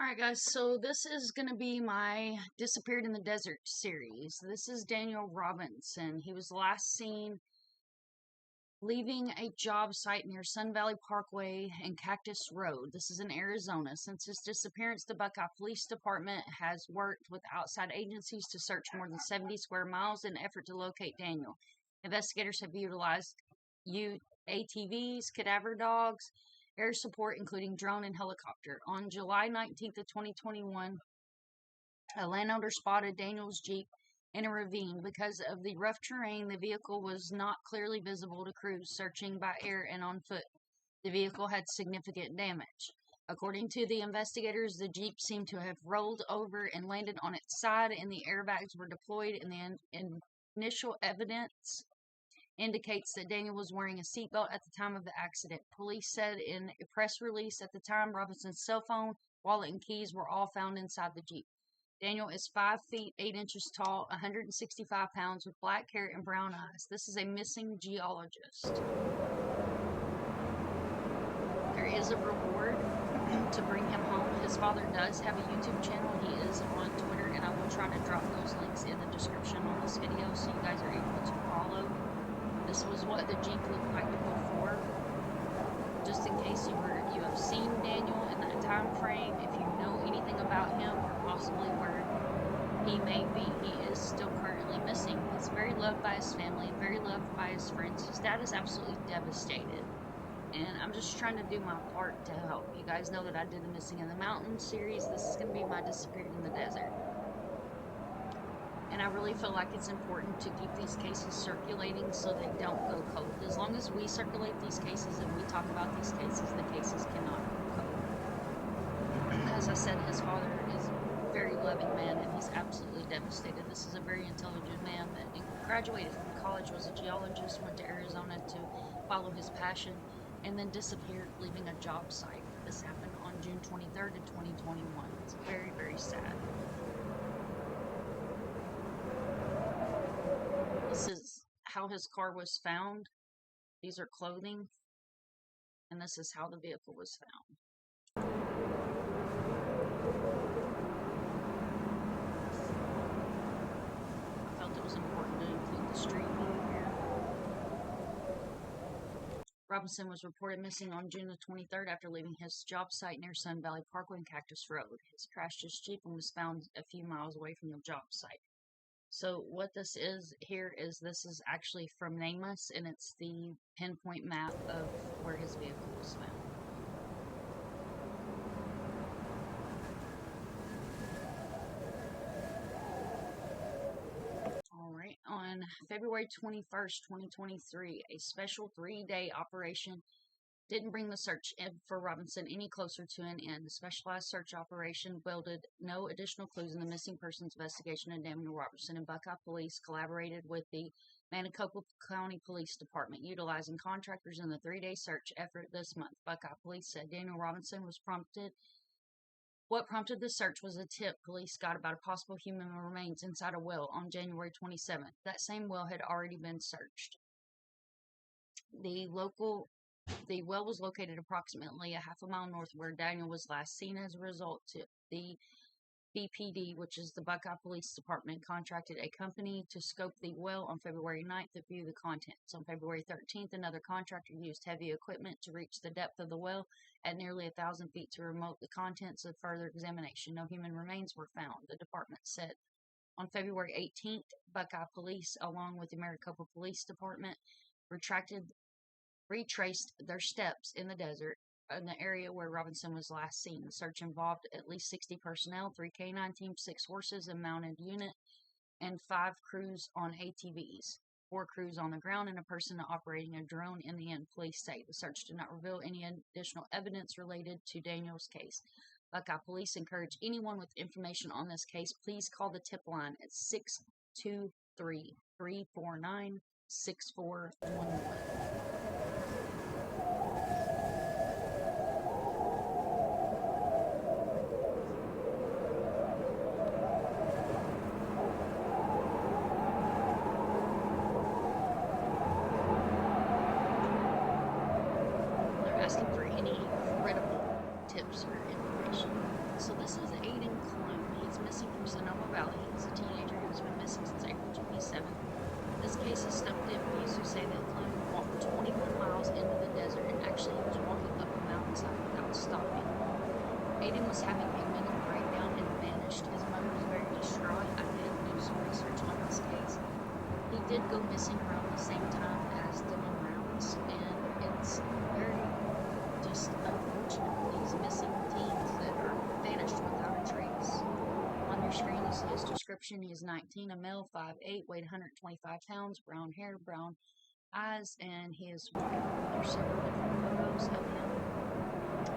Alright guys, so this is going to be my Disappeared in the Desert series. This is Daniel Robinson. He was last seen leaving a job site near Sun Valley Parkway and Cactus Road. This is in Arizona. Since his disappearance, the Buckeye Police Department has worked with outside agencies to search more than 70 square miles in an effort to locate Daniel. Investigators have utilized ATVs, cadaver dogs, air support, including drone and helicopter. On July 19th of 2021, a landowner spotted Daniel's Jeep in a ravine. Because of the rough terrain, the vehicle was not clearly visible to crews searching by air and on foot. The vehicle had significant damage. According to the investigators, the Jeep seemed to have rolled over and landed on its side, and the airbags were deployed, and the initial evidence indicates that Daniel was wearing a seatbelt at the time of the accident. Police said in a press release at the time Robinson's cell phone, wallet, and keys were all found inside the Jeep. Daniel is 5 feet 8 inches tall, 165 pounds, with black hair and brown eyes. This is a missing geologist. There is a reward to bring him home. His father does have a YouTube channel. He is on Twitter, and I will try to drop those links in the description on this video so you guys are able to follow. This was what the Jeep looked like before. Just in case you have seen Daniel in that time frame, if you know anything about him or possibly where he may be, he is still currently missing. He's very loved by his family, very loved by his friends. His dad is absolutely devastated. And I'm just trying to do my part to help. You guys know that I did the Missing in the Mountains series. This is going to be my Disappeared in the Desert. And I really feel like it's important to keep these cases circulating so they don't go cold. As long as we circulate these cases and we talk about these cases, the cases cannot go cold. As I said, his father is a very loving man, and he's absolutely devastated. This is a very intelligent man that graduated from college, was a geologist, went to Arizona to follow his passion, and then disappeared, leaving a job site. This happened on June 23rd of 2021. It's very, very sad. This is how his car was found. These are clothing. And this is how the vehicle was found. I felt it was important to include the street view here. Robinson was reported missing on June the 23rd after leaving his job site near Sun Valley Parkway and Cactus Road. His crashed his Jeep and was found a few miles away from the job site. So what this is here is this is actually from NamUs, and it's the pinpoint map of where his vehicle was found. Alright, on February 21st, 2023, a special 3-day operation didn't bring the search for Robinson any closer to an end. The specialized search operation wielded no additional clues in the missing persons investigation, and Daniel Robinson and Buckeye Police collaborated with the Maricopa County Police Department, utilizing contractors in the 3-day search effort this month. Buckeye Police said Daniel Robinson was prompted. What prompted the search was a tip police got about a possible human remains inside a well on January 27th. That same well had already been searched. The well was located approximately a half a mile north of where Daniel was last seen. As a result, the BPD, which is the Buckeye Police Department, contracted a company to scope the well on February 9th to view the contents. On February 13th, another contractor used heavy equipment to reach the depth of the well at nearly 1,000 feet to remote the contents of further examination. No human remains were found, the department said. On February 18th, Buckeye Police, along with the Maricopa Police Department, retraced their steps in the desert in the area where Robinson was last seen. The search involved at least 60 personnel, 3 K-9 teams, 6 horses, a mounted unit, and 5 crews on ATVs, 4 crews on the ground, and a person operating a drone. In the end, police say the search did not reveal any additional evidence related to Daniel's case. Buckeye Police encourage anyone with information on this case, please call the tip line at 623-349-6411. Asking for any credible tips or information. So this is did go missing around the same time as Dylan Rounds, and it's very just unfortunate. These missing teens that are vanished without a trace. On your screen, you see his description. He is 19, a male, 5'8", weighed 125 pounds, brown hair, brown eyes, and he is white. There's several different photos of him.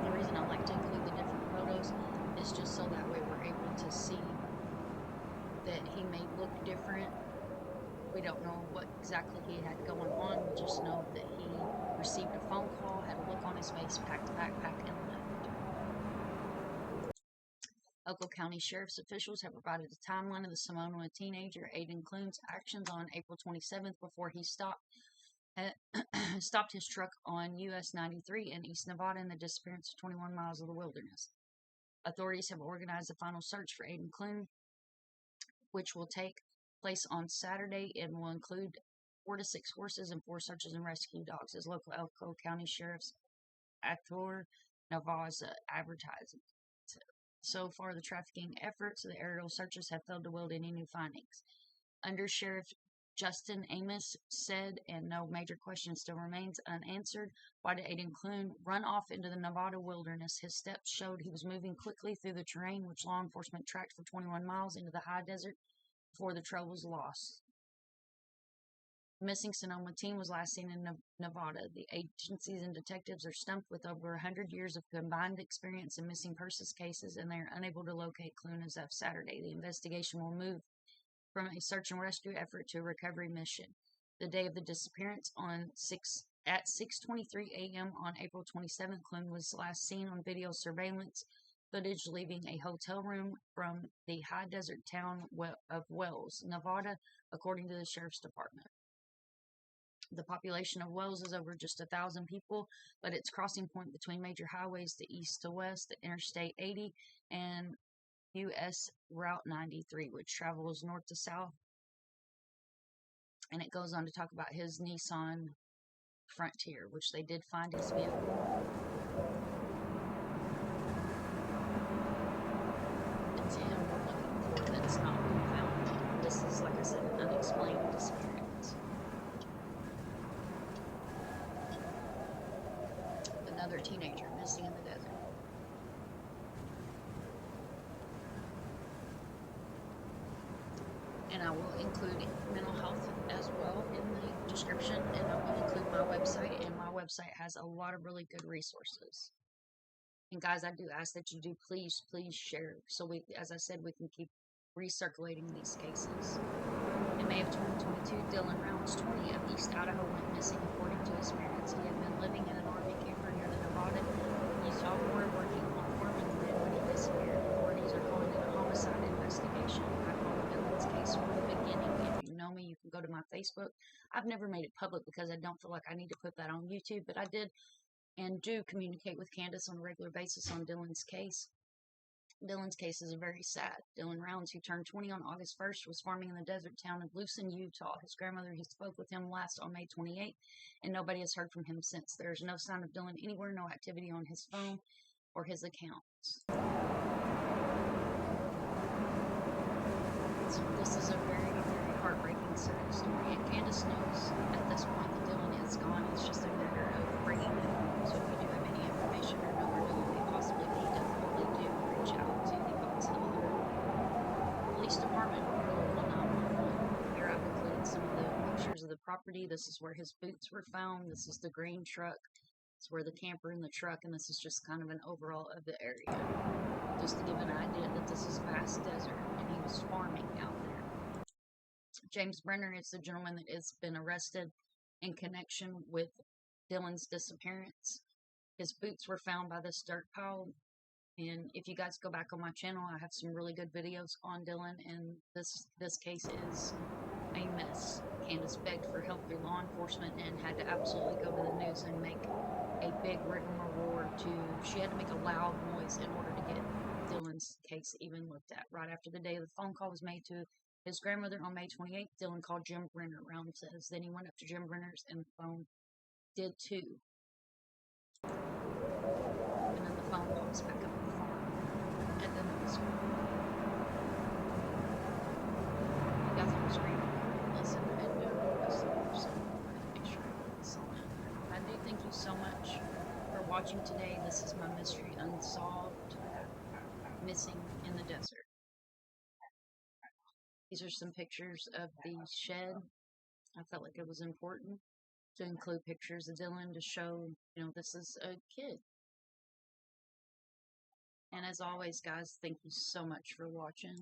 The reason I like to include the different photos is just so that way we're able to see that he may look different. We don't know what exactly he had going on. We just know that he received a phone call, had a look on his face, packed a backpack, and left. Local County Sheriff's officials have provided a timeline of the Samoa teenager Aidan Clune's actions on April 27th before he stopped his truck on US 93 in East Nevada in the disappearance of 21 miles of the wilderness. Authorities have organized a final search for Aidan Clune, which will take place on Saturday and will include 4 to 6 horses and 4 searches and rescue dogs, as local Elko County Sheriff's Arthur Navaza advertising. So far, the trafficking efforts of the aerial searches have failed to yield any new findings. Under Sheriff Justin Amos said, and no major question still remains unanswered. Why did Aidan Clune run off into the Nevada wilderness? His steps showed he was moving quickly through the terrain, which law enforcement tracked for 21 miles into the high desert before the trail was lost. The missing Sonoma teen was last seen in Nevada. The agencies and detectives are stumped with over 100 years of combined experience in missing persons cases, and they are unable to locate Clune as of Saturday. The investigation will move from a search and rescue effort to a recovery mission. The day of the disappearance at 6:23 a.m. on April 27th, Clune was last seen on video surveillance footage leaving a hotel room from the high desert town of Wells, Nevada, according to the Sheriff's Department. The population of Wells is over just 1,000 people, but its crossing point between major highways to east to west, Interstate 80 and US Route 93, which travels north to south. And it goes on to talk about his Nissan Frontier, which they did find his vehicle. It's him we're looking for. That's not been found. This is, like I said, an unexplained disappearance. Another teenager missing in the desert. And I will include mental health as well in the description, and I will include my website, and my website has a lot of really good resources. And guys, I do ask that you do please share, so we, as I said, we can keep recirculating these cases. In May of 2022, Dylan Rounds, 20, of East Idaho, went missing according to his parents. He had been living in an RV camper near the Nevada Utah border, working on farming land when he disappeared. Authorities are calling it a homicide investigation. I followed Dylan's case from the beginning. If you know me, you can go to my Facebook. I've never made it public because I don't feel like I need to put that on YouTube, but I did and do communicate with Candace on a regular basis on Dylan's case. Dylan's case is very sad. Dylan Rounds, who turned 20 on August 1st, was farming in the desert town of Lucin, Utah. His grandmother, he spoke with him last on May 28th, and nobody has heard from him since. There is no sign of Dylan anywhere, no activity on his phone or his accounts. So this is a very, very heartbreaking, sad story, and Candace knows at this point that Dylan is gone. It's just a matter of bringing it home. So if you do have any information or know where Dylan may possibly be, definitely do reach out to the Auxiliary Police Department or local 911. Here I've included some of the pictures of the property. This is where his boots were found. This is the green truck. It's where the camper and the truck, and this is just kind of an overall of the area. Just to give an idea that this is vast desert, and he was farming out there. James Brenner is the gentleman that has been arrested in connection with Dylan's disappearance. His boots were found by this dirt pile, and if you guys go back on my channel, I have some really good videos on Dylan, and this case is a mess. Candace begged for help through law enforcement and had to absolutely go to the news and make a big rigmarole she had to make a loud noise in order to get Dylan's case even looked at. Right after the day the phone call was made to his grandmother on May 28th, Dylan called Jim Brenner. Round says then he went up to Jim Brenner's and the phone did too. And then the phone call was back up at the farm. And then it was you guys on the screen listen and watching today. This is my mystery unsolved, missing in the desert. These are some pictures of the shed. I felt like it was important to include pictures of Dylan to show, this is a kid. And as always, guys, thank you so much for watching.